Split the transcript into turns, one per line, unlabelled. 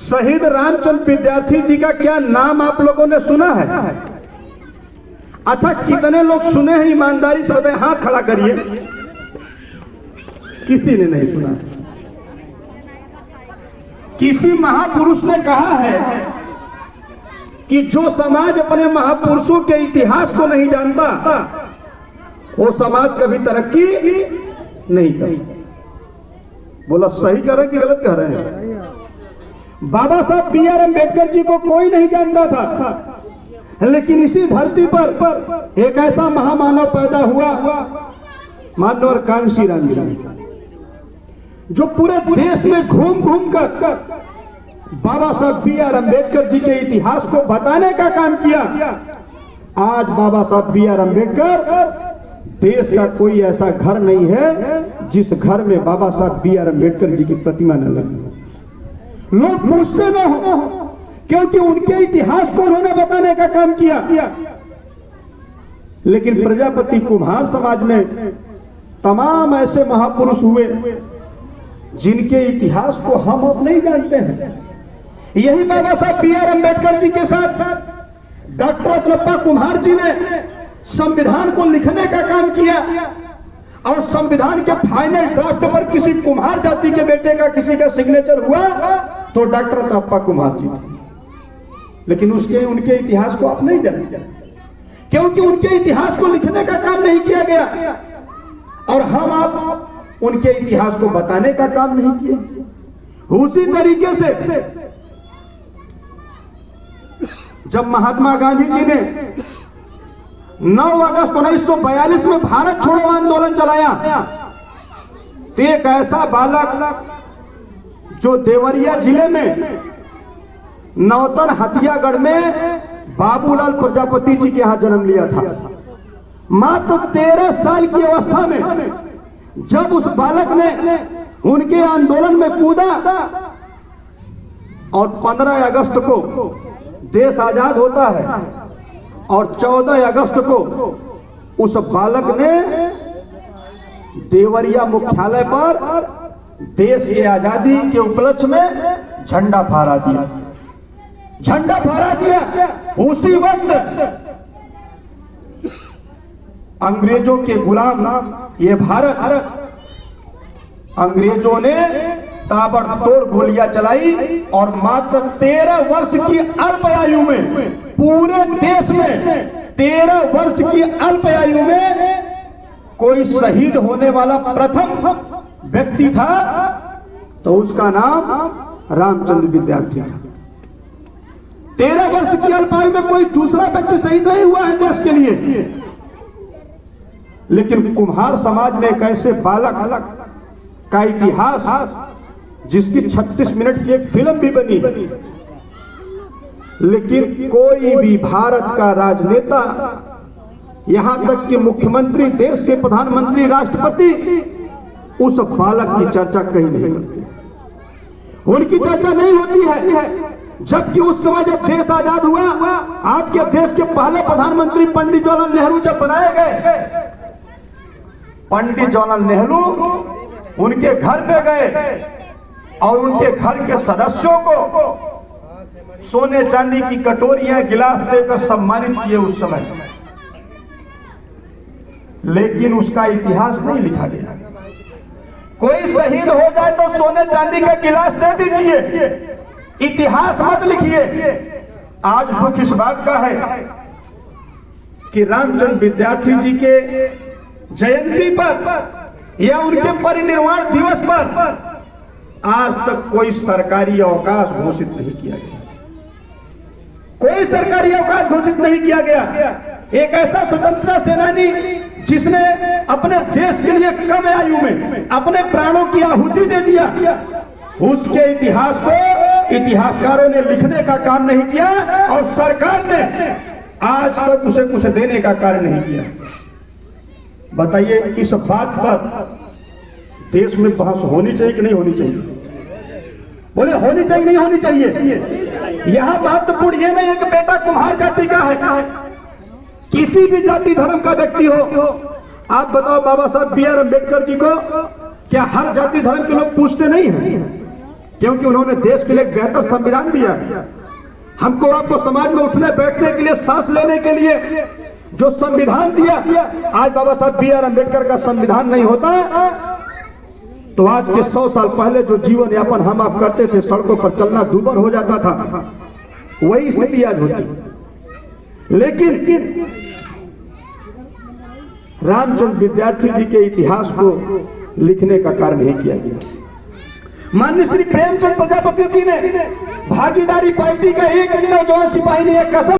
शहीद रामचंद्र विद्यार्थी जी का क्या नाम आप लोगों ने सुना है? अच्छा, कितने लोग सुने हैं? ईमानदारी से बताएं, हाथ खड़ा करिए। किसी ने नहीं सुना। किसी महापुरुष ने कहा है कि जो समाज अपने महापुरुषों के इतिहास को नहीं जानता वो समाज कभी तरक्की नहीं करता। बोला सही कह रहे हैं कि गलत कह रहे हैं? बाबा साहब B.R. अम्बेडकर जी को कोई नहीं जानता था, लेकिन इसी धरती पर एक ऐसा महामानव पैदा हुआ, मानव कांशी राम जी, जो पूरे देश में घूम घूम कर बाबा साहब B.R. अम्बेडकर जी के इतिहास को बताने का काम किया। आज बाबा साहब B.R. अम्बेडकर, देश का कोई ऐसा घर नहीं है जिस घर में बाबा साहब B.R. अम्बेडकर जी की प्रतिमा न लगे, लोग पूछते न हो, क्योंकि उनके इतिहास को उन्होंने बताने का काम किया। लेकिन प्रजापति कुम्हार समाज में तमाम ऐसे महापुरुष हुए जिनके इतिहास को हम अब नहीं जानते हैं। यही बाबा साहब B.R. अम्बेडकर जी के साथ डॉक्टर अतलप्पा कुम्हार जी ने संविधान को लिखने का काम किया, और संविधान के फाइनल ड्राफ्ट पर किसी कुम्हार जाति के बेटे का किसी का सिग्नेचर हुआ तो डॉक्टर अतलप्पा कुम्हार जी। लेकिन उनके इतिहास को आप नहीं जानते, क्योंकि उनके इतिहास को लिखने का काम नहीं किया गया, और हम आप उनके इतिहास को बताने का काम नहीं किए। उसी तरीके से जब महात्मा गांधी जी ने 9 अगस्त 1942 में भारत छोड़ो आंदोलन चलाया, तो एक ऐसा बालक जो देवरिया जिले में नौतन हथियागढ़ में बाबूलाल प्रजापति जी के यहां जन्म लिया था, मात्र 13 साल की अवस्था में जब उस बालक ने उनके आंदोलन में कूदा और 15 अगस्त को देश आजाद होता है, और 14 अगस्त को उस बालक ने देवरिया मुख्यालय पर देश की आजादी के उपलक्ष्य में झंडा फहरा दिया। झंडा फहरा दिया उसी वक्त अंग्रेजों के गुलाम ये भारत, अंग्रेजों ने ताबड़तोड़ गोलियां चलाई, और मात्र 13 वर्ष की अल्प आयु में, पूरे देश में 13 वर्ष की अल्प आयु में कोई शहीद होने वाला प्रथम व्यक्ति था, तो उसका नाम रामचंद्र विद्यार्थी था। 13 वर्ष की अल्प आयु में कोई दूसरा व्यक्ति शहीद नहीं हुआ है देश के लिए। लेकिन कुम्हार समाज में एक ऐसे बालक का इतिहास, जिसकी 36 मिनट की एक फिल्म भी बनी, लेकिन कोई भी भारत का राजनेता, यहां तक कि मुख्यमंत्री, देश के प्रधानमंत्री, राष्ट्रपति, उस बालक की चर्चा कहीं नहीं होती, उनकी चर्चा नहीं होती है। जबकि उस समय जब देश आजाद हुआ, आपके देश के पहले प्रधानमंत्री पंडित जवाहरलाल नेहरू जब बनाए गए, पंडित जवाहरलाल नेहरू उनके घर पे गए और उनके घर के सदस्यों को सोने चांदी की कटोरियां, गिलास देकर सम्मानित किए उस समय। लेकिन उसका इतिहास नहीं लिखा गया। कोई शहीद हो जाए तो सोने चांदी का गिलास दे दीजिए, इतिहास मत लिखिए। आज दुख इस बात का है कि रामचंद्र विद्यार्थी जी के जयंती पर या उनके परिनिर्वाण दिवस पर आज तक कोई सरकारी अवकाश घोषित नहीं किया गया। कोई सरकारी अवकाश घोषित नहीं किया गया। एक ऐसा स्वतंत्रता सेनानी जिसने अपने देश के लिए कम आयु में अपने प्राणों की आहुति दे दिया, उसके इतिहास को इतिहासकारों ने लिखने का काम नहीं किया, और सरकार ने आज तक उसे कुछ देने का कार्य नहीं किया। बताइए, इस बात पर देश में बहस होनी चाहिए कि नहीं होनी चाहिए? बोले होनी चाहिए नहीं होनी चाहिए? यहां महत्वपूर्ण ये नहीं है कि बेटा कुम्हार जाति का है, किसी भी जाति धर्म का व्यक्ति हो। आप बताओ, बाबा साहब B.R. अम्बेडकर जी को क्या हर जाति धर्म के लोग पूछते नहीं हैं? क्योंकि उन्होंने देश के लिए एक बेहतर संविधान दिया। हमको आपको समाज में उठने बैठने के लिए, सांस लेने के लिए जो संविधान दिया, आज बाबा साहब बी.आर. अम्बेडकर का संविधान नहीं होता तो आज के 100 साल पहले जो जीवन यापन हम आप करते थे, सड़कों पर चलना दूभर हो जाता था, वही स्थिति आज होती। लेकिन रामचंद्र विद्यार्थी जी के इतिहास को लिखने का कार्य नहीं किया गया। माननीय श्री प्रेमचंद प्रजापति जी ने भागीदारी पार्टी का एक नौजवान सिपाही ने एक कसम